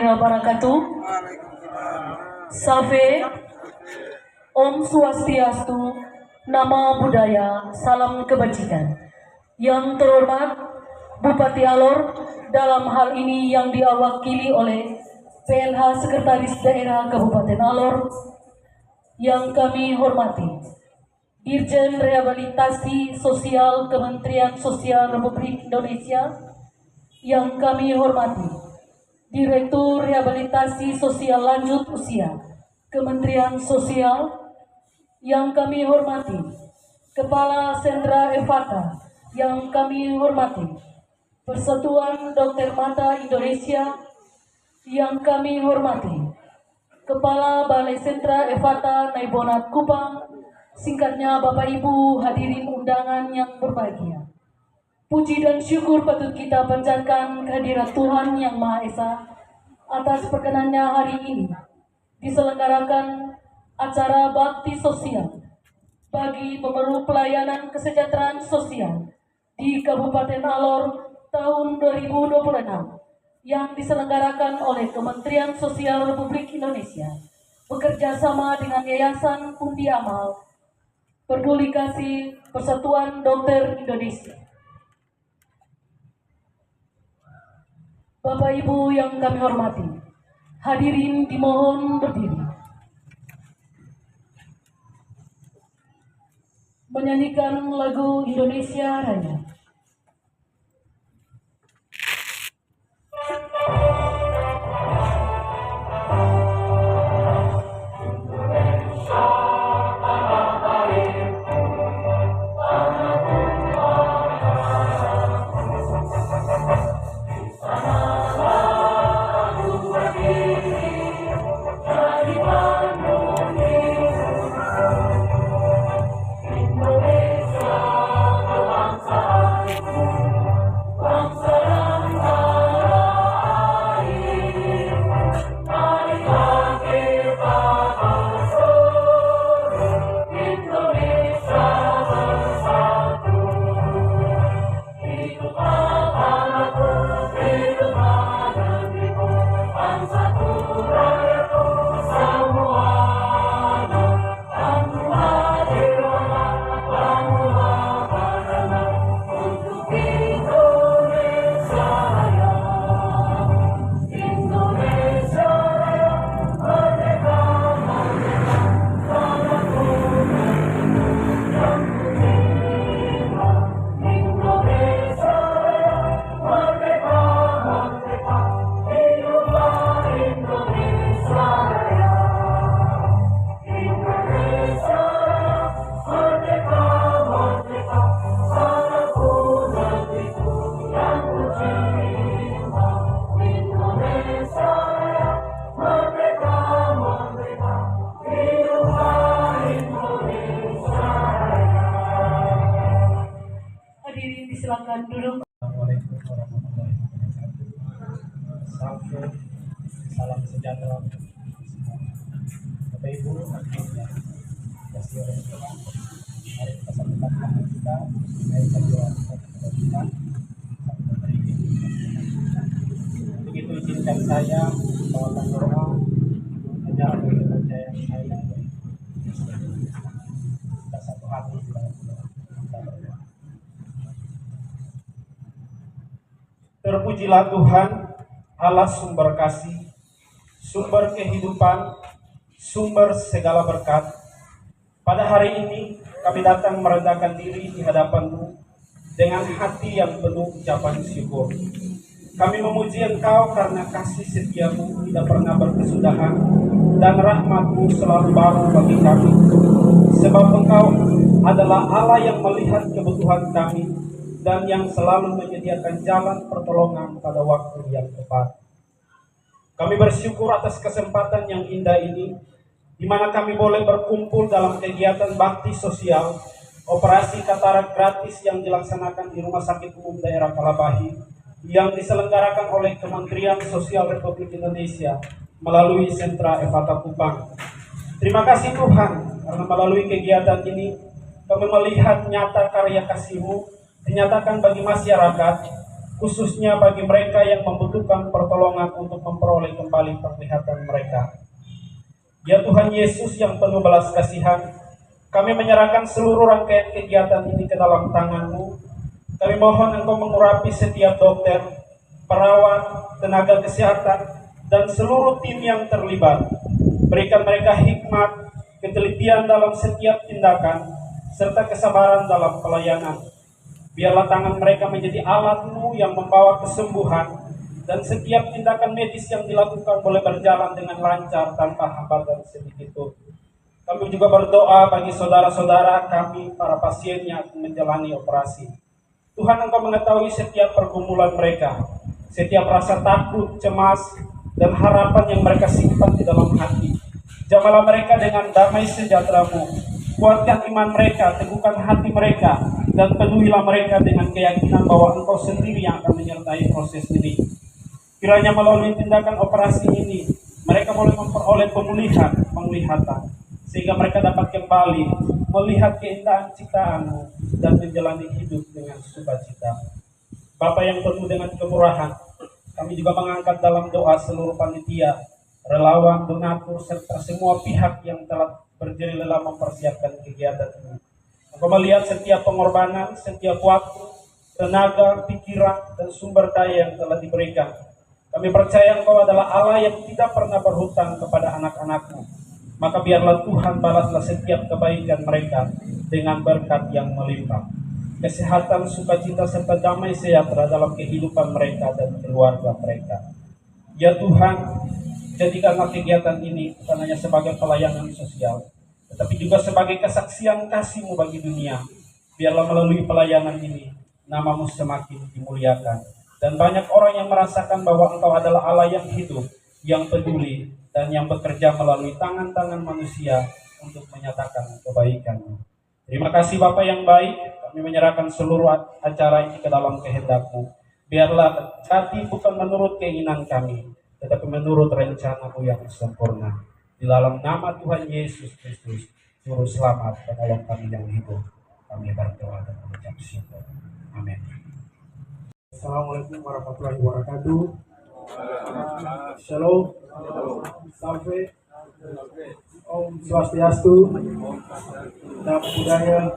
warahmatullahi wabarakatuh. Safe, Om Swastiastu, Nama Budaya, Salam Kebajikan. Yang terhormat Bupati Alor, dalam hal ini yang diwakili oleh PLH Sekretaris Daerah Kabupaten Alor, yang kami hormati Dirjen Rehabilitasi Sosial Kementerian Sosial Republik Indonesia, yang kami hormati Direktur Rehabilitasi Sosial Lanjut Usia Kementerian Sosial, yang kami hormati Kepala Sentra Evata, yang kami hormati Persatuan Dokter Mata Indonesia, yang kami hormati Kepala Balai Sentra Evata Naibonat Kupang, singkatnya Bapak Ibu hadirin undangan yang berbahagia. Puji dan syukur patut kita panjatkan kehadirat Tuhan Yang Maha Esa atas perkenannya hari ini diselenggarakan acara bakti sosial bagi pemerlu pelayanan kesejahteraan sosial di Kabupaten Alor tahun 2026 yang diselenggarakan oleh Kementerian Sosial Republik Indonesia bekerja sama dengan Yayasan Pundi Amal Peduli Kasih Persatuan Dokter Indonesia. Bapak Ibu yang kami hormati, hadirin dimohon berdiri. Menyanyikan lagu Indonesia Raya. Silakan duduk. Assalamualaikum warahmatullahi wabarakatuh. Salam sejahtera untuk semua. Bapak Ibu, akhirnya kasih oleh Tuhan. Mari kita sambutkan kita. Mari kita doa kepada Tuhan. Begitu izinkan saya bawakan doa ajar bagi kepercayaan saya. Kita satu hati dalam doa. Terpujilah Tuhan, Allah sumber kasih, sumber kehidupan, sumber segala berkat. Pada hari ini kami datang merendahkan diri di hadapan-Mu dengan hati yang penuh ucapan syukur. Kami memuji Engkau karena kasih setia-Mu tidak pernah berkesudahan dan rahmat-Mu selalu baru bagi kami. Sebab Engkau adalah Allah yang melihat kebutuhan kami dan yang selalu menyediakan jalan pertolongan pada waktu yang tepat. Kami bersyukur atas kesempatan yang indah ini, di mana kami boleh berkumpul dalam kegiatan bakti sosial, operasi katarak gratis yang dilaksanakan di Rumah Sakit Umum Daerah Kalabahi, yang diselenggarakan oleh Kementerian Sosial Republik Indonesia melalui Sentra Evata Kupang. Terima kasih Tuhan, karena melalui kegiatan ini, kami melihat nyata karya kasih-Mu dinyatakan bagi masyarakat, khususnya bagi mereka yang membutuhkan pertolongan untuk memperoleh kembali penglihatan mereka. Ya Tuhan Yesus yang penuh belas kasihan, kami menyerahkan seluruh rangkaian kegiatan ini ke dalam tangan-Mu. Kami mohon Engkau mengurapi setiap dokter, perawat, tenaga kesehatan, dan seluruh tim yang terlibat. Berikan mereka hikmat, ketelitian dalam setiap tindakan, serta kesabaran dalam pelayanan. Biarlah tangan mereka menjadi alat-Mu yang membawa kesembuhan, dan setiap tindakan medis yang dilakukan boleh berjalan dengan lancar tanpa hambatan sedikit pun. Kami juga berdoa bagi saudara-saudara kami, para pasien yang akan menjalani operasi. Tuhan, Engkau mengetahui setiap pergumulan mereka, setiap rasa takut, cemas, dan harapan yang mereka simpan di dalam hati. Jamalah mereka dengan damai sejahtera-Mu. Kuatkan iman mereka, teguhkan hati mereka, dan penuhilah mereka dengan keyakinan bahwa Engkau sendiri yang akan menyertai proses ini. Kiranya melalui tindakan operasi ini, mereka boleh memperoleh pemulihan penglihatan, sehingga mereka dapat kembali melihat keindahan ciptaan-Mu dan menjalani hidup dengan sukacita. Bapa yang penuh dengan kemurahan, kami juga mengangkat dalam doa seluruh panitia, relawan, donatur, serta semua pihak yang telah berjeri-jeri mempersiapkan kegiatan ini. Engkau melihat setiap pengorbanan, setiap waktu, tenaga, pikiran, dan sumber daya yang telah diberikan. Kami percaya Engkau adalah Allah yang tidak pernah berhutang kepada anak-anak-Mu. Maka biarlah Tuhan balaslah setiap kebaikan mereka dengan berkat yang melimpah. Kesehatan, sukacita, serta damai sejahtera dalam kehidupan mereka dan keluarga mereka. Ya Tuhan, jadikanlah kegiatan ini bukan hanya sebagai pelayanan sosial, tetapi juga sebagai kesaksian kasih-Mu bagi dunia. Biarlah melalui pelayanan ini, nama-Mu semakin dimuliakan. Dan banyak orang yang merasakan bahwa Engkau adalah Allah yang hidup, yang peduli, dan yang bekerja melalui tangan-tangan manusia untuk menyatakan kebaikan-Mu. Terima kasih Bapa yang baik, kami menyerahkan seluruh acara ini ke dalam kehendak-Mu. Biarlah terjadi bukan menurut keinginan kami, tetapi menurut rencana-Mu yang sempurna. Di dalam nama Tuhan Yesus Kristus, Juru Selamat, penolong kami yang hidup, kami berdoa dan mengucap syukur. Amin. Assalamualaikum warahmatullahi wabarakatuh. Shalom, Salve, Om Swastiastu, Namo Buddhaya,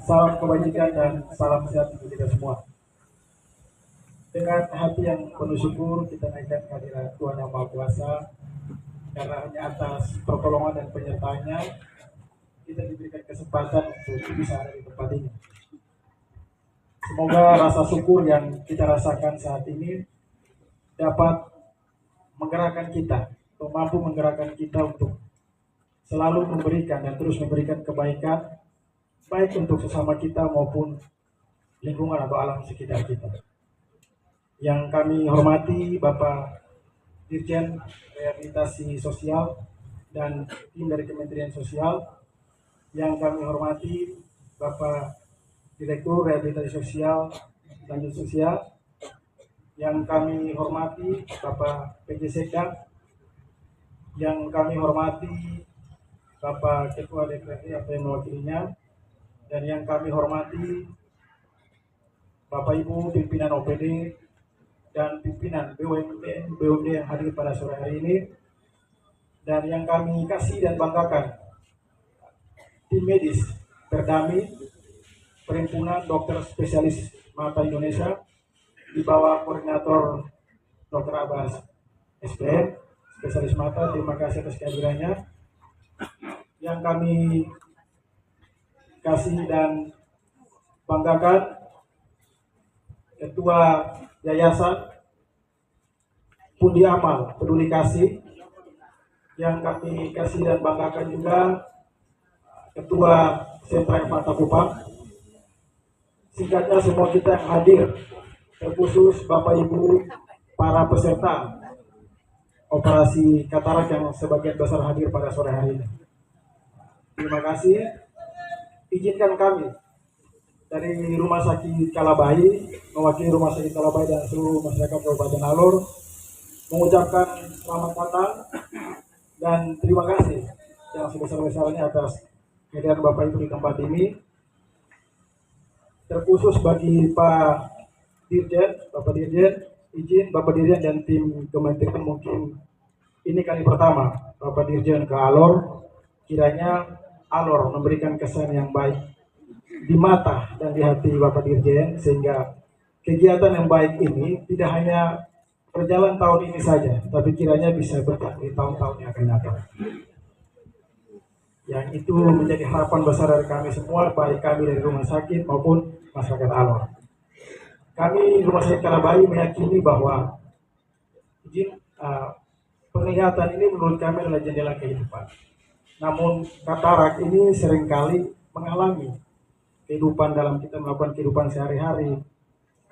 salam kebajikan dan salam sehat untuk kita semua. Dengan hati yang penuh syukur kita naikkan kehadiran Tuhan Yang Maha Kuasa, karena hanya atas pertolongan dan penyertaannya kita diberikan kesempatan untuk bisa ada di tempat ini. Semoga rasa syukur yang kita rasakan saat ini dapat menggerakkan kita, atau mampu menggerakkan kita untuk selalu memberikan dan terus memberikan kebaikan, baik untuk sesama kita maupun lingkungan atau alam sekitar kita. Yang kami hormati Bapak Dirjen Rehabilitasi Sosial dan tim dari Kementerian Sosial. Yang kami hormati Bapak Direktur Rehabilitasi Sosial Lanjut Sosial, yang kami hormati Bapak PJ Sekda, yang kami hormati Bapak Ketua DPRD atau yang mewakilinya, dan yang kami hormati Bapak Ibu pimpinan OPD dan pimpinan BUMD yang hadir pada sore hari ini, dan yang kami kasih dan banggakan tim medis Perdami, Perhimpunan Dokter Spesialis Mata Indonesia di bawah koordinator Dr. Abbas SPM, spesialis mata. Terima kasih atas kehadirannya. Yang kami kasih dan banggakan Ketua Yayasan Pundi Amal Peduli Kasih. Yang kami kasih dan banggakan juga Ketua Sentra Mata Kupang. Singkatnya semua kita yang hadir, terkhusus Bapak Ibu para peserta operasi katarak yang sebagian besar hadir pada sore hari ini. Terima kasih. Izinkan kami dari Rumah Sakit Kalabai, mewakili Rumah Sakit Kalabai dan seluruh masyarakat Kabupaten Alor, mengucapkan selamat datang dan terima kasih yang sebesar-besarnya atas kehadiran Bapak Ibu di tempat ini. Terkhusus bagi Pak Dirjen, Bapak Dirjen, izin Bapak Dirjen dan tim Kementerian mungkin ini kali pertama Bapak Dirjen ke Alor, kiranya Alor memberikan kesan yang baik di mata dan di hati Bapak Dirjen sehingga kegiatan yang baik ini tidak hanya berjalan tahun ini saja, tapi kiranya bisa bertahan di tahun-tahun yang akan datang. Yang itu menjadi harapan besar dari kami semua, baik kami dari rumah sakit maupun masyarakat Alor. Kami Rumah Sakit Kalabahi meyakini bahwa penglihatan ini menurut kami adalah jendela kehidupan. Namun katarak ini seringkali mengalami kehidupan dalam kita melakukan kehidupan sehari-hari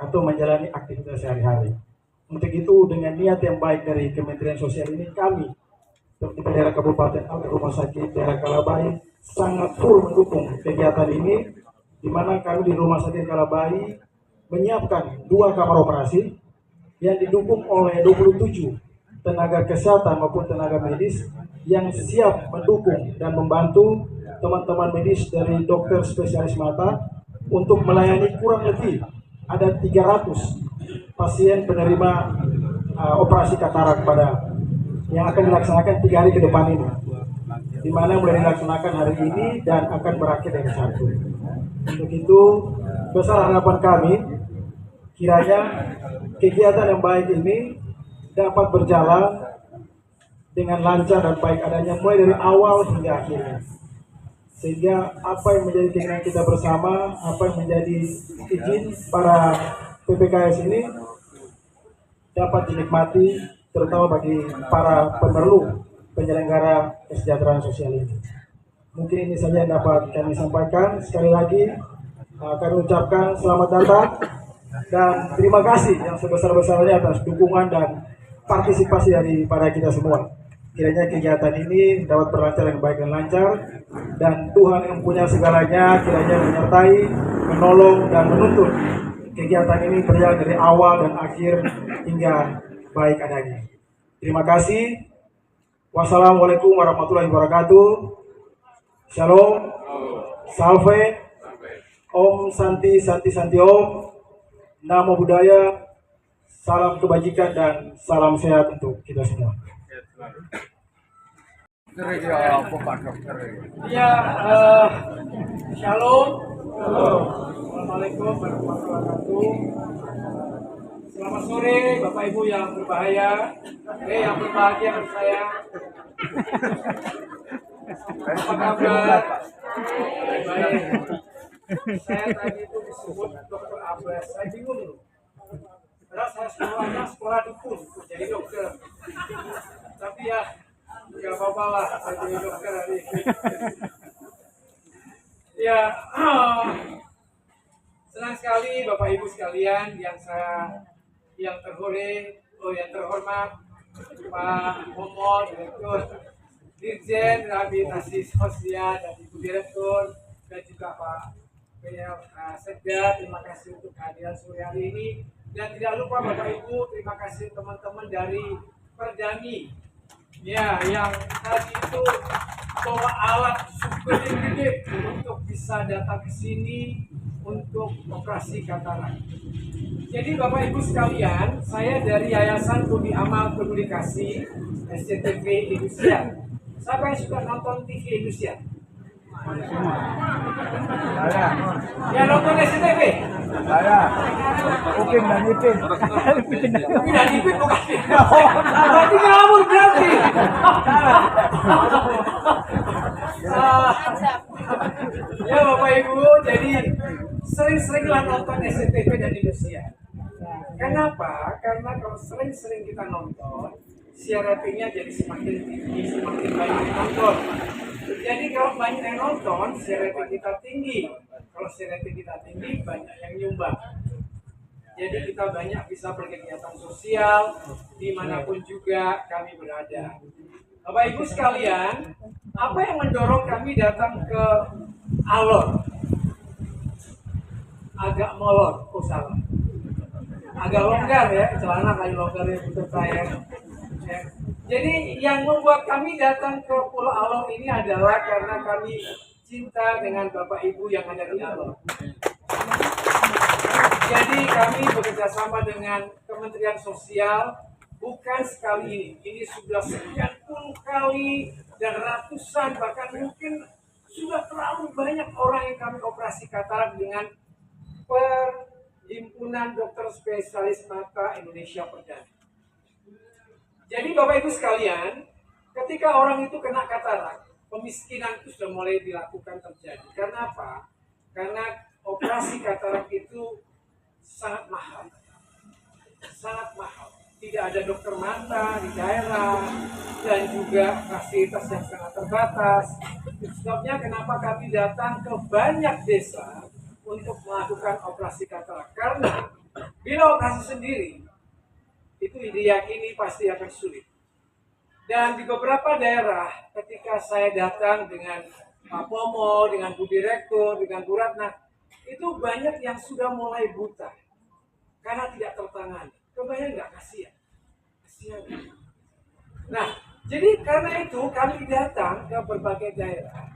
atau menjalani aktivitas sehari-hari. Untuk itu dengan niat yang baik dari Kementerian Sosial ini kami seperti daerah Kabupaten Alor, Rumah Sakit daerah Kalabahi sangat full mendukung kegiatan ini, di mana kami di Rumah Sakit Kalabahi menyiapkan 2 kamar operasi yang didukung oleh 27 tenaga kesehatan maupun tenaga medis yang siap mendukung dan membantu teman-teman medis dari dokter spesialis mata untuk melayani kurang lebih ada 300 pasien penerima operasi katarak pada yang akan dilaksanakan 3 hari ke depan ini, di mana mulai dilaksanakan hari ini dan akan berakhir dari Sabtu. Untuk itu besar harapan kami kiranya kegiatan yang baik ini dapat berjalan dengan lancar dan baik adanya mulai dari awal hingga akhirnya, sehingga apa yang menjadi keinginan kita bersama, apa yang menjadi izin para PPKS ini dapat dinikmati terutama bagi para pemerlu penyelenggara kesejahteraan sosial ini. Mungkin ini saja yang dapat kami sampaikan. Sekali lagi kami ucapkan selamat datang dan terima kasih yang sebesar-besarnya atas dukungan dan partisipasi daripada kita semua. Kiranya kegiatan ini dapat berlancar yang baik dan lancar, dan Tuhan yang punya segalanya kiranya menyertai, menolong dan menuntun kegiatan ini berjalan dari awal dan akhir hingga baik adanya. Terima kasih. Wassalamualaikum warahmatullahi wabarakatuh. Shalom. Salve. Om Santi Santi Santi Om. Namo Buddhaya, salam kebajikan dan salam sehat untuk kita semua. Ya, shalom. Assalamualaikum warahmatullahi wabarakatuh. Selamat sore Bapak Ibu yang berbahaya, yang berbahagia menurut saya. Apa kabar? Baik. Saya tadi itu disebut dokter Abbas, saya bingung loh. Karena saya sekolah dukun jadi dokter. Tapi ya nggak apa-apa lah, saya jadi dokter hari ini. Ya, senang sekali Bapak Ibu sekalian yang terhormat Pak Momol, Direktur Dirjen Rehabilitasi Sosial dan Ibu Direktur dan juga Pak PL Sekda. Terima kasih untuk kehadiran sore hari ini, dan tidak lupa Bapak Ibu, terima kasih teman-teman dari Perdani ya yang tadi itu bawa alat super gede untuk bisa datang ke sini untuk operasi katarak. Jadi Bapak Ibu sekalian, saya dari Yayasan Budi Amal Peduli Kasih SCTV Indonesia. Siapa yang suka nonton TV Indonesia? Saya. Ya nonton SCTV? Saya. Upin dan Ipin. Upin dan Ipin bukan? Berarti ngawur berarti. Ya Bapak Ibu, jadi sering-seringlah nonton SCTV dan Indonesia. Kenapa? Karena kalau sering-sering kita nonton, share ratingnya jadi semakin tinggi, semakin banyak yang nonton. Jadi kalau banyak yang nonton, share rating kita tinggi. Kalau share rating kita tinggi, banyak yang nyumbang. Jadi kita banyak bisa berkegiatan sosial dimanapun juga kami berada. Bapak Ibu sekalian, apa yang mendorong kami datang ke Alor? Agak molor, salah. Agak longgar ya, celana kayak longgar yang untuk saya. Ya. Jadi yang membuat kami datang ke Pulau Alor ini adalah karena kami cinta dengan Bapak Ibu yang ada di Alor. Jadi kami bekerja sama dengan Kementerian Sosial bukan sekali ini sudah sekian puluh kali dan ratusan bahkan mungkin sudah terlalu banyak orang yang kami operasi katarak dengan Perhimpunan Dokter Spesialis Mata Indonesia Perdana. Jadi Bapak Ibu sekalian, ketika orang itu kena katarak, pemiskinan itu sudah mulai dilakukan terjadi. Karena apa? Karena operasi katarak itu sangat mahal. Sangat mahal. Tidak ada dokter mata di daerah dan juga fasilitas yang sangat terbatas. Sebabnya kenapa kami datang ke banyak desa untuk melakukan operasi katarak. Karena bila operasi sendiri itu diyakini pasti akan sulit. Dan di beberapa daerah ketika saya datang dengan Pak Pomo, dengan Bu Direktur, dengan Bu Ratna, itu banyak yang sudah mulai buta karena tidak tertangani. Kebayang nggak? Kasihan. Nah, jadi karena itu kami datang ke berbagai daerah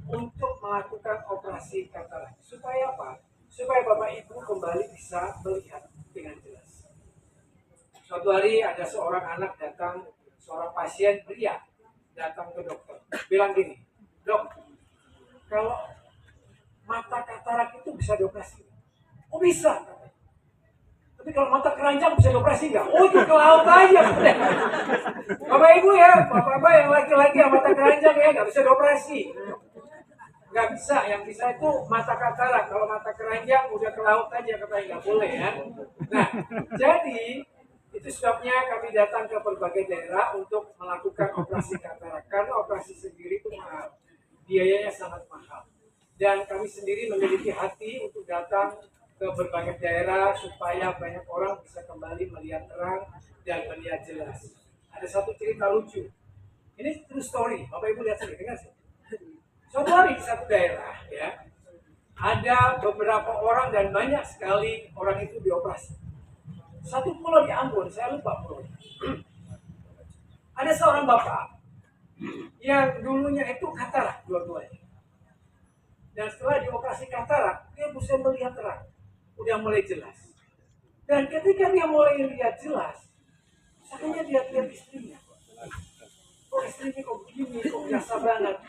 untuk melakukan operasi katarak. Supaya apa? Supaya Bapak Ibu kembali bisa melihat dengan jelas. Suatu hari ada seorang anak datang, seorang pasien pria datang ke dokter. Bilang gini, "Dok, kalau mata katarak itu bisa dioperasi?" "Oh bisa." "Tapi kalau mata keranjang bisa dioperasi nggak?" "Oh itu ke laut aja." Bapak Ibu ya, Bapak-Bapak yang laki-laki yang mata keranjang ya nggak bisa dioperasi. Nggak bisa, yang bisa itu mata katarak. Kalau mata keranjang udah ke laut aja katanya nggak boleh ya. Nah, jadi itu sebabnya kami datang ke berbagai daerah untuk melakukan operasi katarak. Karena operasi sendiri itu mahal, biayanya sangat mahal. Dan kami sendiri memiliki hati untuk datang ke berbagai daerah supaya banyak orang bisa kembali melihat terang dan melihat jelas. Ada satu cerita lucu. Ini true story. Bapak Ibu lihat sendiri, dengar sih. Suatu hari di satu daerah, ya, ada beberapa orang dan banyak sekali orang itu dioperasi. Satu pulau di Ambon, saya lupa pulau. Ada seorang bapak yang dulunya itu katarak dua-duanya. Dan setelah dioperasi katarak, dia bisa melihat terang, udah mulai jelas. Dan ketika dia mulai lihat jelas, akhirnya dia lihat istrinya. Oh istrinya kok begini, kok biasa banget.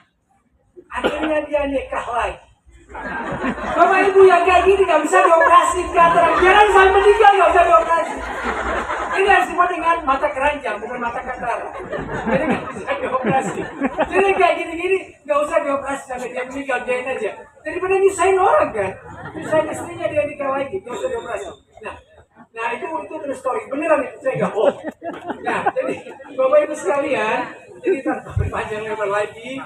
Akhirnya dia nikah lagi. Bapak Ibu yang kayak gini nggak bisa dioperasi katarak. Jangan sampai meninggal nggak bisa dioperasi. Ini semua dengan mata keranjang, bukan mata katarak. Jadi nggak bisa dioperasi. Jadi kayak gini-gini nggak usah dioperasi sampai dia meninggal, biarin aja. Daripada nyusahin orang kan, nyusahin istrinya dia nikah lagi, nggak usah dioperasi. Nah itu terus story beneran itu saya nggak bohong. Nah jadi Bapak Ibu sekalian, jadi tanpa berpanjang lebar lagi.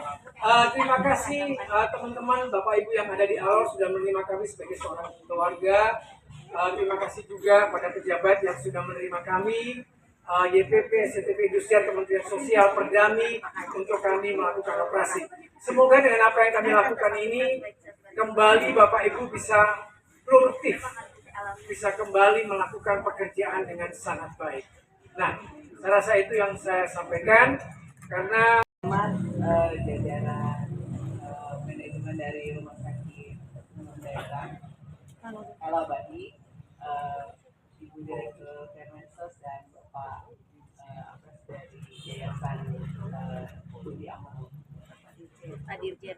Terima kasih teman-teman Bapak Ibu yang ada di Alor sudah menerima kami sebagai seorang keluarga. Terima kasih juga pada pejabat yang sudah menerima kami, YPP, SCTP Industrial, Kementerian Sosial, Perdami untuk kami melakukan operasi. Semoga dengan apa yang kami lakukan ini kembali Bapak Ibu bisa produktif, bisa kembali melakukan pekerjaan dengan sangat baik. Nah, saya rasa itu yang saya sampaikan karena jajaran manajemen dari Rumah Sakit Daerah Kalabadi, Ibu Direktur Kemensos dan Bapak dari Yayasan Budi Amal. Pak Dirjen.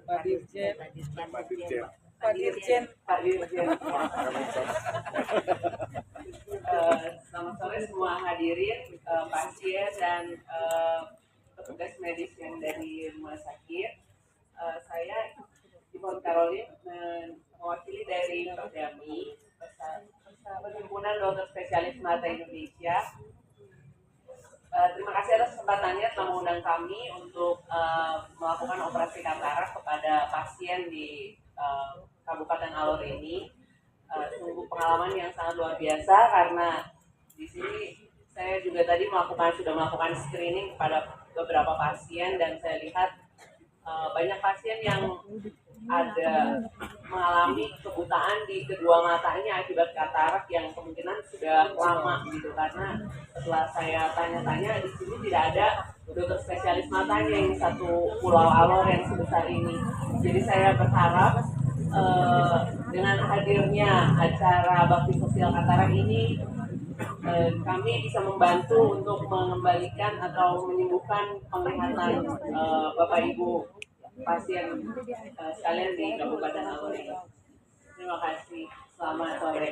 Selamat sore semua hadirin, pasien dan petugas medis yang dari rumah sakit. Saya Ibu Caroline mewakili dari Perdami, Perhimpunan Dokter Spesialis Mata Indonesia. Terima kasih atas kesempatannya telah mengundang kami untuk melakukan operasi katarak kepada pasien di Kabupaten Alor ini. Sungguh pengalaman yang sangat luar biasa karena di sini saya juga tadi sudah melakukan screening kepada beberapa pasien dan saya lihat banyak pasien yang ada mengalami kebutaan di kedua matanya akibat katarak yang kemungkinan sudah lama gitu, karena setelah saya tanya-tanya di sini tidak ada dokter spesialis matanya yang satu Pulau Alor yang sebesar ini. Jadi saya berharap dengan hadirnya acara bakti sosial Katarak ini, kami bisa membantu untuk mengembalikan atau menyembuhkan penglihatan Bapak Ibu pasien sekalian di Kabupaten Alor ini. Terima kasih. Selamat sore.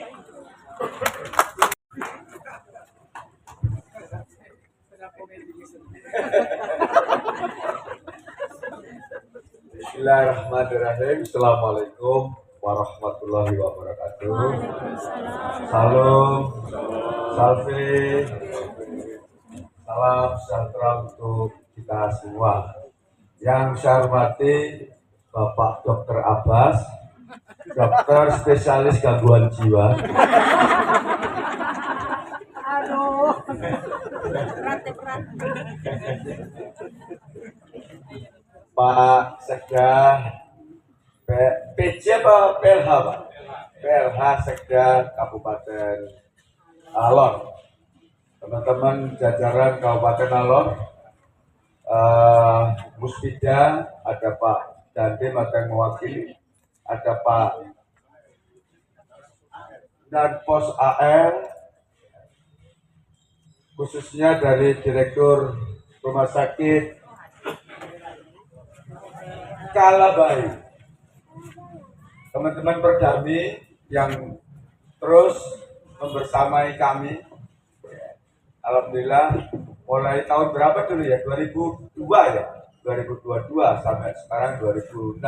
Bismillahirrahmanirrahim. Assalamualaikum warahmatullahi wabarakatuh. Salam, salve, salam sejahtera untuk kita semua. Yang saya hormati Bapak Dr. Abbas, dokter spesialis gangguan jiwa. Pak Sekda PJ apa PLH Pak? PLH Sekda Kabupaten Alor. Teman-teman jajaran Kabupaten Alor, Musbida, ada Pak Dandim yang mewakili, ada Pak dan Pos AL, khususnya dari Direktur Rumah Sakit Kalabai, teman-teman Perdami yang terus membersamai kami. Alhamdulillah, mulai tahun berapa dulu ya? 2002 ya? 2022 sampai sekarang 2006.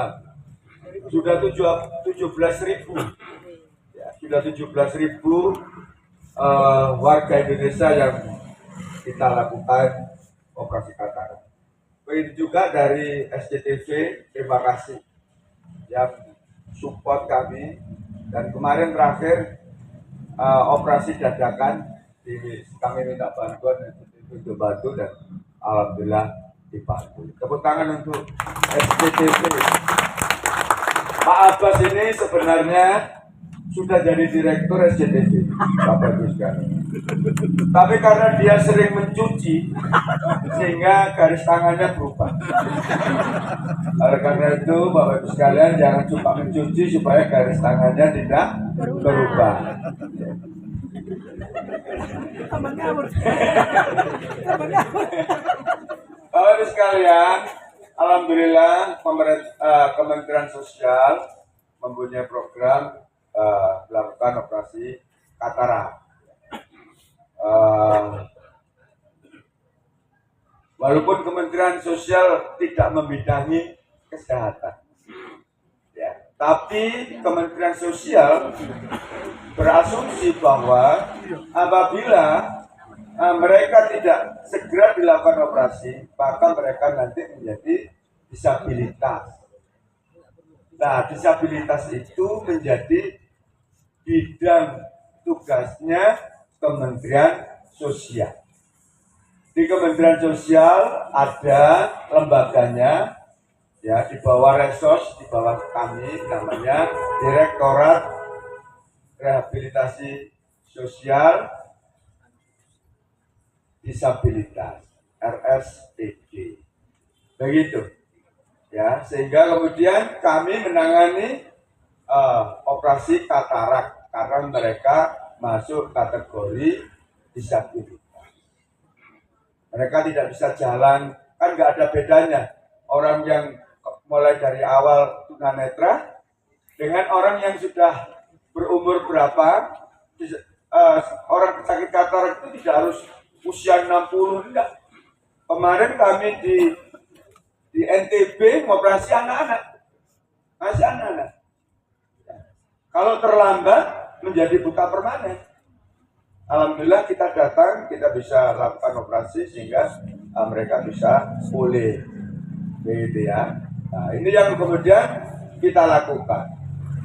Sudah 17.000. Ya, sudah 17.000 warga Indonesia yang kita lakukan operasi katarak. Begitu juga dari SCTV, terima kasih yang support kami. Dan kemarin terakhir operasi dadakan, kami minta bantuan untuk bantu dan alhamdulillah dibantu. Tepuk tangan untuk SCTV. Pak Abbas ini sebenarnya sudah jadi direktur SCTV, Bapak Ibu sekalian. Tapi karena dia sering mencuci, sehingga garis tangannya berubah. Oleh karena itu, Bapak Ibu sekalian, jangan cuma mencuci supaya garis tangannya tidak berubah. Bapak Ibu sekalian, alhamdulillah Kementerian Sosial mempunyai program melakukan operasi katarak. Walaupun Kementerian Sosial tidak membidangi kesehatan, ya, tapi Kementerian Sosial berasumsi bahwa apabila mereka tidak segera dilakukan operasi, maka mereka nanti menjadi disabilitas. Nah, disabilitas itu menjadi bidang tugasnya Kementerian Sosial. Di Kementerian Sosial ada lembaganya, ya, di bawah Resos, di bawah kami, namanya Direktorat Rehabilitasi Sosial Disabilitas, RSPD. Begitu, ya, sehingga kemudian kami menangani operasi katarak karena mereka masuk kategori disabilitas. Mereka tidak bisa jalan, kan nggak ada bedanya orang yang mulai dari awal tunanetra dengan orang yang sudah berumur berapa. Orang sakit katarak itu tidak harus usia 60, enggak. Kemarin kami di NTB mengoperasi anak-anak, masih anak-anak. Kalau terlambat menjadi buta permanen. Alhamdulillah kita datang, kita bisa lakukan operasi sehingga mereka bisa pulih, begitu ya. Nah, ini yang kemudian kita lakukan.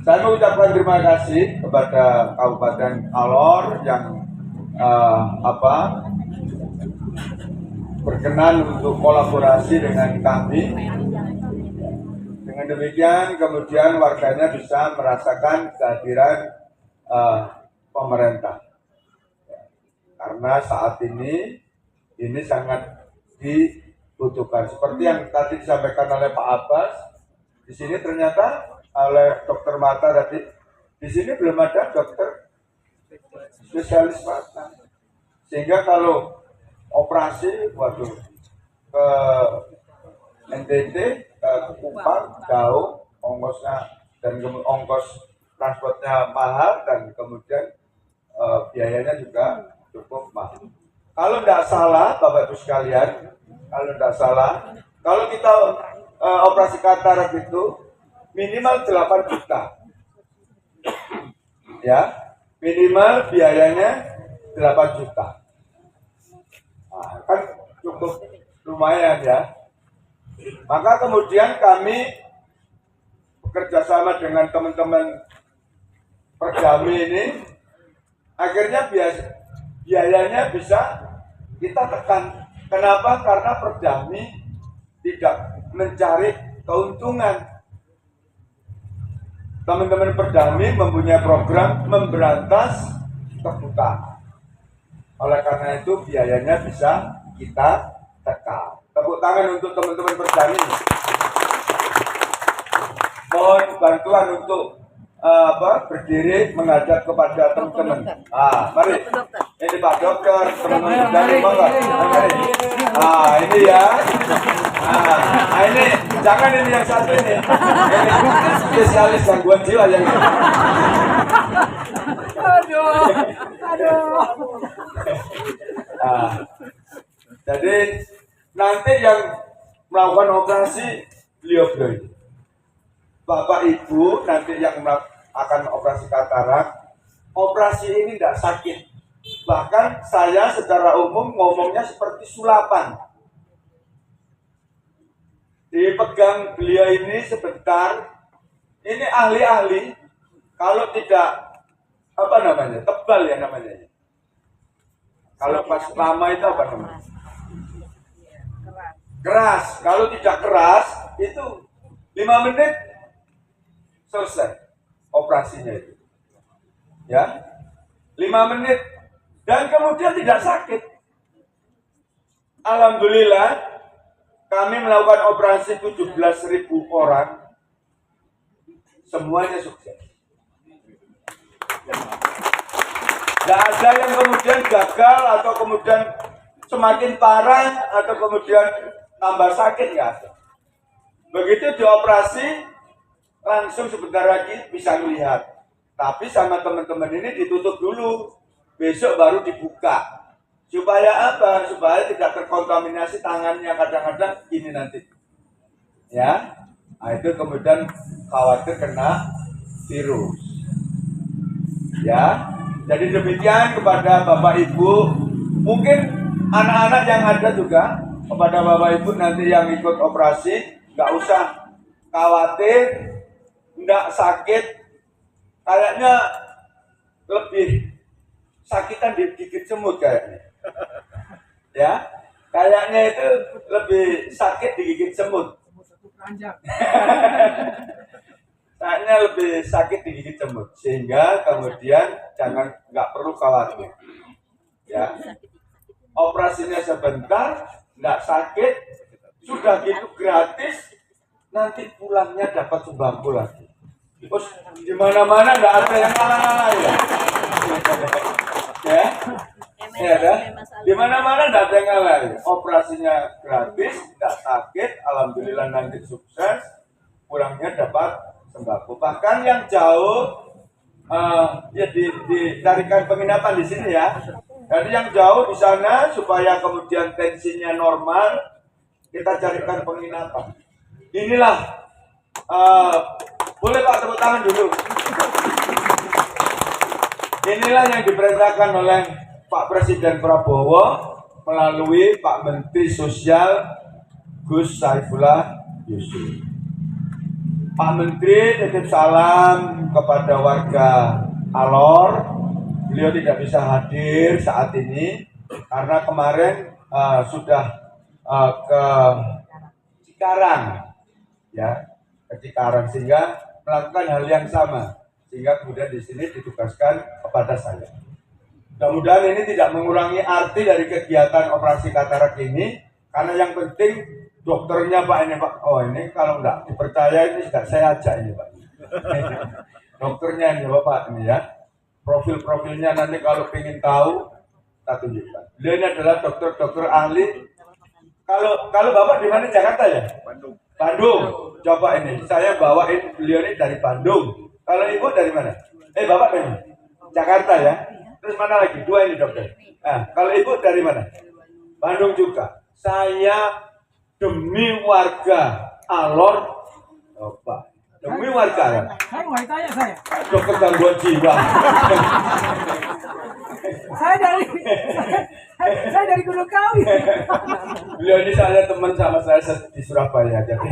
Saya mengucapkan terima kasih kepada Kabupaten Alor yang berkenan untuk kolaborasi dengan kami. Dengan demikian kemudian warganya bisa merasakan kehadiran pemerintah. Karena saat ini sangat dibutuhkan. Seperti yang tadi disampaikan oleh Pak Abbas, di sini ternyata oleh Dokter Mata tadi Di sini belum ada dokter spesialis mata. Sehingga kalau operasi, waduh, ke NTT, ke Kupang, jauh, ongkosnya dan ongkos transportnya mahal dan kemudian biayanya juga cukup mahal. Kalau tidak salah, Bapak Ibu sekalian, kalau tidak salah, kalau kita operasi katarak itu minimal 8 juta. Ya, minimal biayanya 8 juta. Nah, kan cukup lumayan ya. Maka kemudian kami bekerja sama dengan teman-teman Perdami ini, akhirnya biayanya bisa kita tekan. Kenapa? Karena Perdami tidak mencari keuntungan. Teman-teman Perdami mempunyai program memberantas kebutaan. Oleh karena itu biayanya bisa kita tekan. Tepuk tangan untuk teman-teman Perdami. Mohon bantuan untuk berdiri menghadap kepada teman-teman. Mari. Ini Pak Dokter, teman-teman dari Bangka. Mari. Ini ya. Ini jangan ini yang satu ini. Ini spesialis gangguan jiwa yang ini. Jadi nanti yang melakukan operasi beliau-beliau ini. Bapak Ibu nanti yang akan operasi katarak, operasi ini tidak sakit. Bahkan saya secara umum ngomongnya seperti sulapan. Dipegang beliau ini sebentar, ini ahli-ahli, kalau tidak, tebal ya namanya. Kalau pas lama itu apa namanya? Keras. Kalau tidak keras, itu 5 menit selesai operasinya itu. Ya, 5 menit. Dan kemudian tidak sakit. Alhamdulillah, kami melakukan operasi 17.000 orang. Semuanya sukses. Tidak ada yang kemudian gagal atau kemudian semakin parah atau kemudian tambah sakit, nggak ada. Begitu dioperasi, langsung sebentar lagi bisa melihat. Tapi sama teman-teman ini ditutup dulu, besok baru dibuka. Supaya apa? Supaya tidak terkontaminasi tangannya, kadang-kadang ini nanti. Ya, nah, itu kemudian khawatir kena virus. Ya, jadi demikian kepada Bapak Ibu, mungkin anak-anak yang ada juga kepada Bapak Ibu nanti yang ikut operasi, nggak usah khawatir. Nggak sakit, kayaknya lebih sakitan digigit semut kayaknya. Ya, kayaknya itu lebih sakit digigit semut. Kayaknya lebih sakit digigit semut, sehingga kemudian nggak perlu khawatir. Ya, operasinya sebentar, nggak sakit, sudah gitu gratis. Nanti pulangnya dapat sembako lagi. Terus di mana-mana nggak ada yang ngalah ya. Ya dah. Di mana-mana nggak ada yang ngalah. Operasinya gratis, nggak sakit, alhamdulillah nanti sukses. Pulangnya dapat sembako. Bahkan yang jauh ya dicarikan penginapan di sini ya. Jadi yang jauh di sana supaya kemudian tensinya normal, kita carikan penginapan. Inilah, boleh Pak tepuk tangan dulu. Inilah yang diperintahkan oleh Pak Presiden Prabowo melalui Pak Menteri Sosial Gus Saifullah Yusuf. Pak Menteri titip salam kepada warga Alor. Beliau tidak bisa hadir saat ini karena kemarin sudah ke Cikarang. Ya, ke Cikarang, sehingga melakukan hal yang sama, sehingga kemudian di sini ditugaskan kepada saya. Mudah-mudahan ini tidak mengurangi arti dari kegiatan operasi katarak ini, karena yang penting dokternya Pak ini Pak. Oh ini kalau nggak dipercaya ini sudah saya ajak ini Pak. dokternya ini Bapak ini ya. Profil-profilnya nanti kalau ingin tahu, kita tunjukkan. Beliau ini adalah dokter ahli. Kalau Bapak di mana, Jakarta ya? Bandung. Coba ini, saya bawain beliau ini dari Bandung. Kalau Ibu dari mana? Bapak dari mana? Jakarta ya. Terus mana lagi? Dua ini dokter. Nah, kalau Ibu dari mana? Bandung juga. Saya demi warga Alor, Bapak. Demi warga ya. Saya mau tanya saya. Dokter gangguan jiwa. Saya dari Gunung Kawi. Beliau ini saya teman sama saya di Surabaya jadi.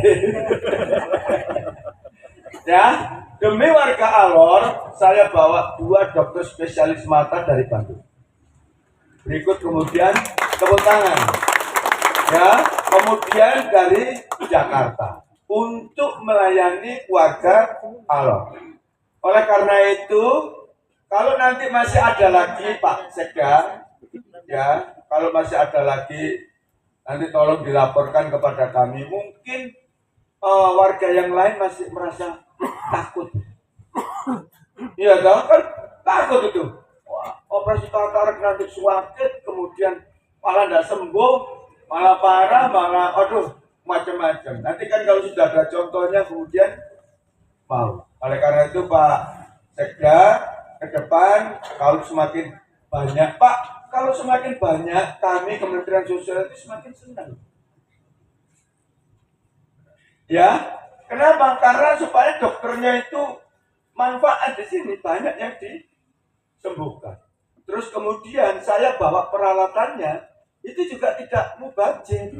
Ya, demi warga Alor, saya bawa 2 dokter spesialis mata dari Bandung. Berikut kemudian tepuk tangan. Ya, kemudian dari Jakarta untuk melayani warga Alor. Oleh karena itu, kalau nanti masih ada lagi Pak Sekda, ya, kalau masih ada lagi, nanti tolong dilaporkan kepada kami. Mungkin warga yang lain masih merasa takut. Iya, kan takut itu. Wah, operasi katarak nanti sakit, kemudian malah tidak sembuh, malah parah, malah aduh macam-macam. Nanti kan kalau sudah ada contohnya kemudian mau. Oleh karena itu Pak Sekda, ke depan kalau semakin banyak Pak, kalau semakin banyak kami Kementerian Sosial itu semakin senang. Ya, kenapa? Karena supaya dokternya itu manfaat di sini, banyak yang disembuhkan. Terus kemudian saya bawa peralatannya itu juga tidak mubazir.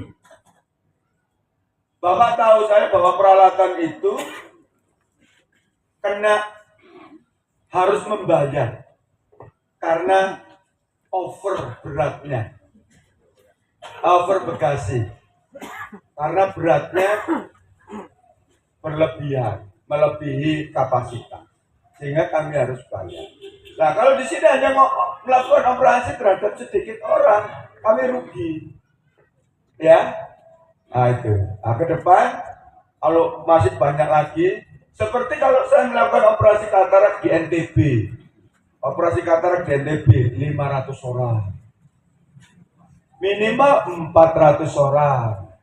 Bapak tahu saya bawa peralatan itu karena harus membayar karena over beratnya, over bagasi, karena beratnya berlebihan, melebihi kapasitas, sehingga kami harus bayar. Nah, kalau di sini hanya melakukan operasi terhadap sedikit orang, kami rugi, ya. Nah itu. Nah, ke depan kalau masih banyak lagi, seperti kalau saya melakukan operasi katarak di NTB, operasi katarak di NTB 500 orang, minimal 400 orang.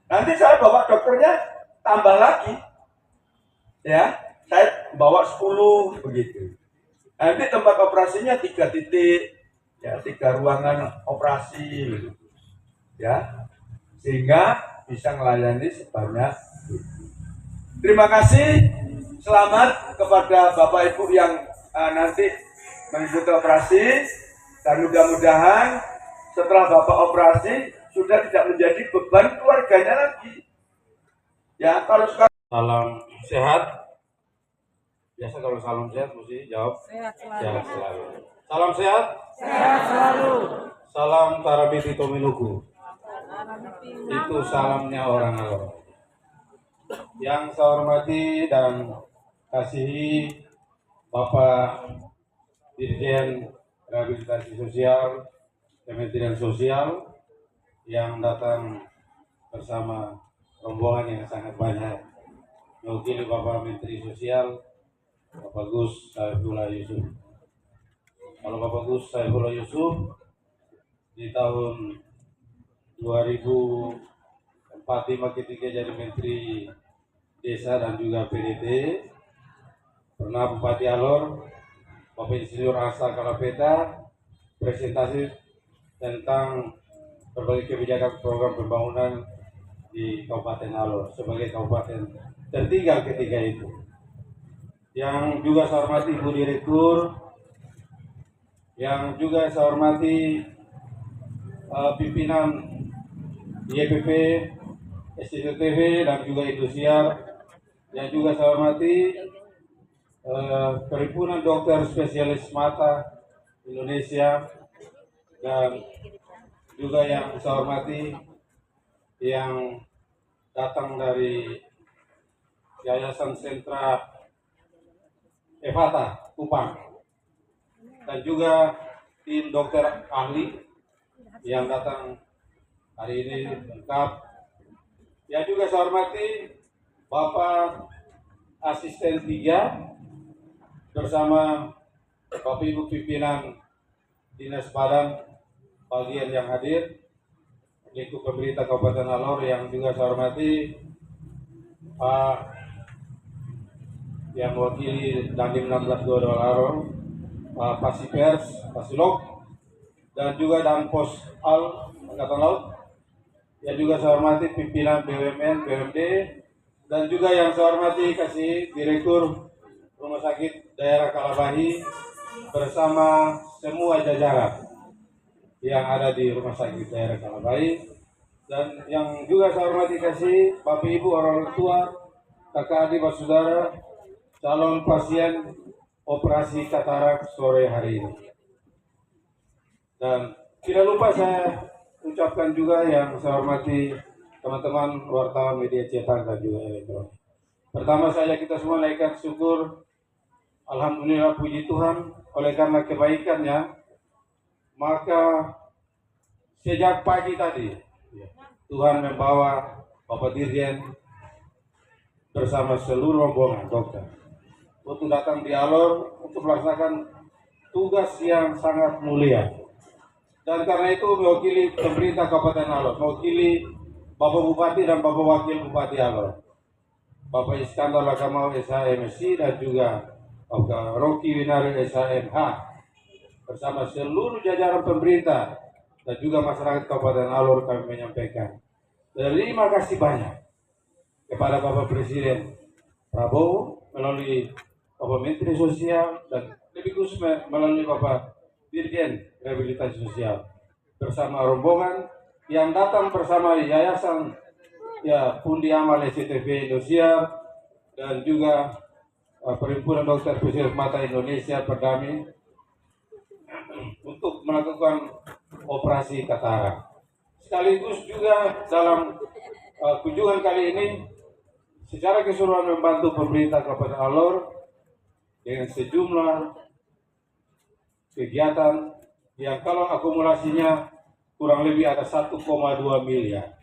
Nanti saya bawa dokternya tambah lagi, ya, saya bawa 10 begitu. Nanti tempat operasinya 3 titik, ya, 3 ruangan operasi, ya, sehingga bisa melayani sebanyak itu. Terima kasih, selamat kepada Bapak Ibu yang nanti mengikuti operasi, dan mudah-mudahan setelah Bapak operasi sudah tidak menjadi beban keluarganya lagi. Ya, kalau sekarang salam sehat. Biasa kalau salam sehat mesti jawab sehat selalu. Salam sehat. Sehat selalu. Salam Tarabiti Tominuku. Itu salamnya orang Alor. Yang saya hormati dan kasihi Bapak Dirjen Rehabilitasi Sosial Kementerian Sosial yang datang bersama rombongan yang sangat banyak, mewakili Bapak Menteri Sosial Bapak Gus Saifullah Yusuf. Kalau Bapak Gus Saifullah Yusuf di tahun 2004 ketika jadi Menteri Desa dan juga PDT, pernah Bupati Alor, Bapak Insinyur Asa Kalapeta, presentasi tentang berbagai kebijakan program pembangunan di Kabupaten Alor sebagai kabupaten tertinggal ketika itu. Yang juga saya hormati Ibu Direktur, yang juga saya hormati pimpinan YPP, SCTV dan juga Indosiar, yang juga saya hormati Perhimpunan Dokter Spesialis Mata Indonesia, dan juga yang saya hormati yang datang dari Yayasan Sentra Evata Kupang, dan juga tim dokter ahli yang datang hari ini lengkap. Yang juga saya hormati Bapak Asisten 3 bersama Bapak Ibu pimpinan Dinas Padang bagian yang hadir, lingkup pemerintah Kabupaten Alor yang juga saya hormati Pak yang mewakili Dandim 16 Dodol Alor, Pak Pasipers, Pasilok, dan juga Danpos Al Angkatan Laut, yang juga saya hormati pimpinan BUMN, BUMD, dan juga yang saya hormati kasih Direktur Rumah Sakit Daerah Kalabahi bersama semua jajaran yang ada di Rumah Sakit Daerah Kalabahi, dan yang juga saya hormati kasih Bapak Ibu orang tua, kakak adik, saudara, calon pasien operasi katarak sore hari ini. Dan tidak lupa saya ucapkan juga yang saya hormati teman-teman wartawan media cetak dan juga elektronik. Pertama saja kita semua naikkan syukur, alhamdulillah, puji Tuhan, oleh karena kebaikannya, maka sejak pagi tadi Tuhan membawa Bapak Dirjen bersama seluruh rombongan dokter untuk datang di Alor untuk melaksanakan tugas yang sangat mulia. Dan karena itu mewakili pemerintah Kabupaten Alor, mewakili Bapak Bupati dan Bapak Wakil Bupati Alor, Bapak Iskandar Lakamau SHMSI dan juga Bapak Rocky Winari SHMH, bersama seluruh jajaran pemerintah dan juga masyarakat Kabupaten Alor, kami menyampaikan terima kasih banyak kepada Bapak Presiden Prabowo melalui Bapak Menteri Sosial dan lebih khusus melalui Bapak Dirjen Rehabilitasi Sosial bersama rombongan yang datang bersama Yayasan Pundi Amal SCTV Indonesia dan juga Perhimpunan Dokter Spesialis Mata Indonesia Perdami untuk melakukan operasi katarak. Sekaligus juga dalam kunjungan kali ini secara keseluruhan membantu pemerintah Kabupaten Alor dengan sejumlah kegiatan yang kalau akumulasinya kurang lebih ada 1,2 miliar.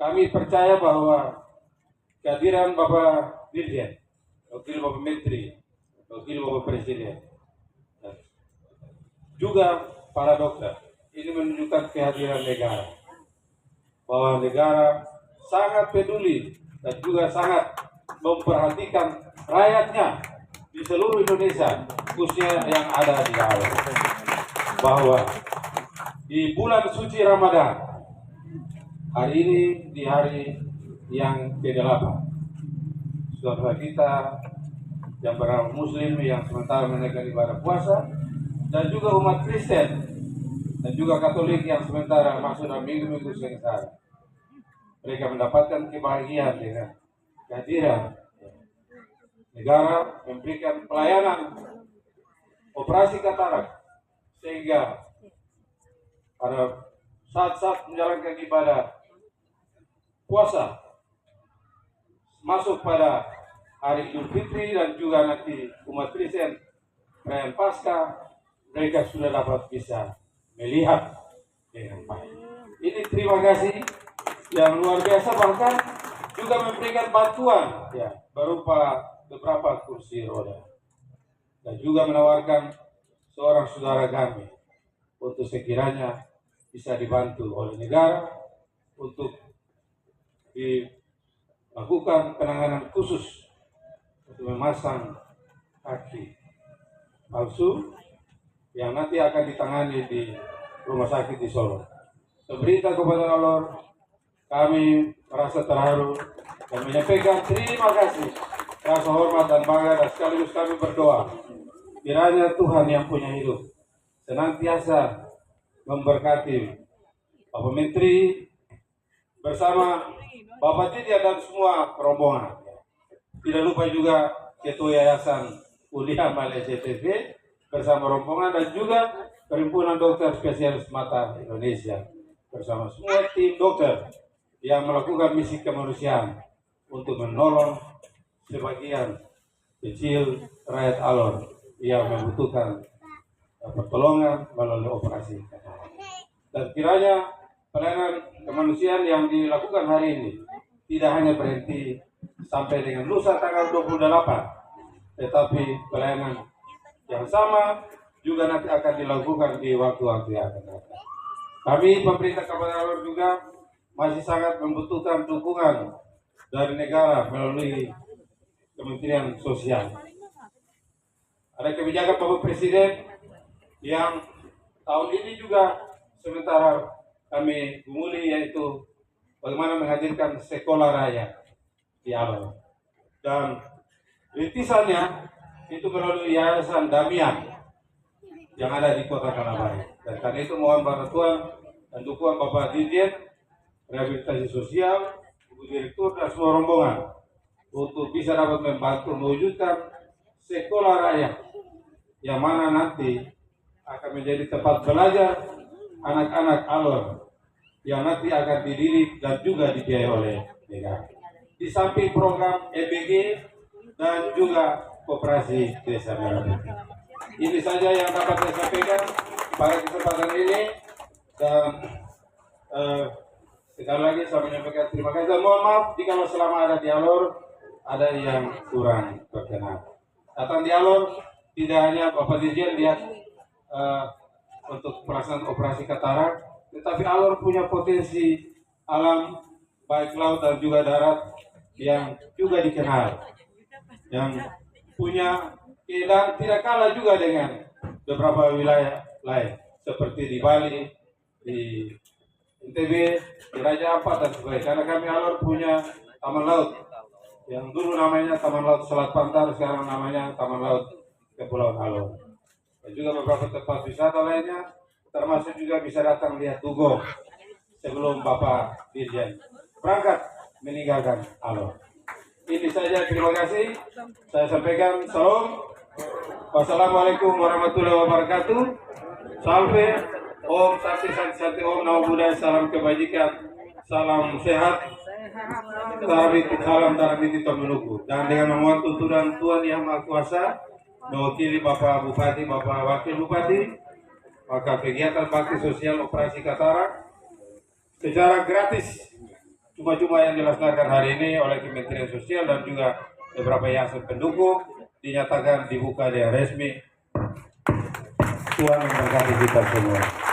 Kami percaya bahwa kehadiran Bapak Dirjen, wakil Bapak Menteri, wakil Bapak Presiden, juga para dokter, ini menunjukkan kehadiran negara, bahwa negara sangat peduli dan juga sangat memperhatikan rakyatnya di seluruh Indonesia, khususnya yang ada di Alor. Bahwa di bulan suci Ramadan, hari ini di hari yang ke-8, saudara kita yang beragama Muslim yang sementara menunaikan ibadah puasa, dan juga umat Kristen dan juga Katolik yang sementara masuk dalam minggu-minggu sengsara, mereka mendapatkan kebahagiaan dengan kehadiran negara memberikan pelayanan operasi katarak, sehingga pada saat-saat menjalankan ibadah puasa masuk pada hari Idul Fitri dan juga nanti umat Kristen perayaan Paskah, mereka sudah dapat bisa melihat dengan baik. Ini terima kasih yang luar biasa, bahkan juga memberikan bantuan berupa beberapa kursi roda dan juga menawarkan seorang saudara kami untuk sekiranya bisa dibantu oleh negara untuk dilakukan penanganan khusus untuk memasang kaki palsu yang nanti akan ditangani di rumah sakit di Solo. Pemerintah Kabupaten Alor, kami merasa terharu dan menyampaikan terima kasih, rasa hormat dan bangga, dan sekaligus kami berdoa kiranya Tuhan yang punya hidup senantiasa memberkati Bapak Menteri bersama Bapak Dirjen dan semua rombongan. Tidak lupa juga Ketua Yayasan Pundi Amal SCTV bersama rombongan dan juga Perhimpunan Dokter Spesialis Mata Indonesia bersama semua tim dokter yang melakukan misi kemanusiaan untuk menolong sebagian kecil rakyat Alor yang membutuhkan pertolongan melalui operasi katarak. Dan kiranya pelayanan kemanusiaan yang dilakukan hari ini tidak hanya berhenti sampai dengan lusa tanggal 28, tetapi pelayanan yang sama juga nanti akan dilakukan di waktu-waktu yang akan datang. Kami pemerintah Kabupaten Alor juga masih sangat membutuhkan dukungan dari negara melalui Kementerian Sosial. Ada kebijakan Bapak Presiden yang tahun ini juga sementara kami gumuli, yaitu bagaimana menghadirkan sekolah raya di Alor. Dan rintisannya itu melalui Yayasan Damian yang ada di Kota Kanabalu. Dan karena itu mohon bantuan dan dukungan Bapak Dirjen Rehabilitasi Sosial, Ibu Direktur dan semua rombongan untuk bisa dapat membantu mewujudkan sekolah raya yang mana nanti akan menjadi tempat belajar anak-anak Alor yang nanti akan dididik dan juga dibiayai oleh negara. Di samping program EBG dan juga koperasi desa Merah Putih. Ini saja yang dapat saya sampaikan pada kesempatan ini, dan sekali lagi saya menyampaikan terima kasih dan mohon maaf jika selama ada di Alor ada yang kurang berkenan. Datang di Alor tidak hanya Bapak Dirjen lihat untuk pelaksanaan operasi katarak, tetapi Alor punya potensi alam baik laut dan juga darat yang juga dikenal, yang punya keindahan tidak kalah juga dengan beberapa wilayah lain seperti di Bali, di NTB, di Raja Ampat dan sebagainya. Karena kami Alor punya taman laut yang dulu namanya Taman Laut Selat Pantar, sekarang namanya Taman Laut Kepulauan Alor. Dan juga beberapa tempat wisata lainnya, termasuk juga bisa datang lihat Tugu sebelum Bapak Dirjen berangkat meninggalkan Alor. Ini saja, terima kasih. Saya sampaikan salam. Wassalamualaikum warahmatullahi wabarakatuh. Salve, Om Santi Santi Santi, Om Namo Buddhaya, salam kebajikan, salam sehat, salam tarabiti Tomenuku. Dan dengan memohon tuntunan Tuhan Yang Maha Kuasa, mewakili Bapak Bupati, Bapak Wakil Bupati, maka kegiatan bakti sosial operasi katarak secara gratis cuma-cuma yang dilaksanakan hari ini oleh Kementerian Sosial dan juga beberapa yayasan pendukung dinyatakan dibuka dengan resmi. Tuhan memberkati kita semua.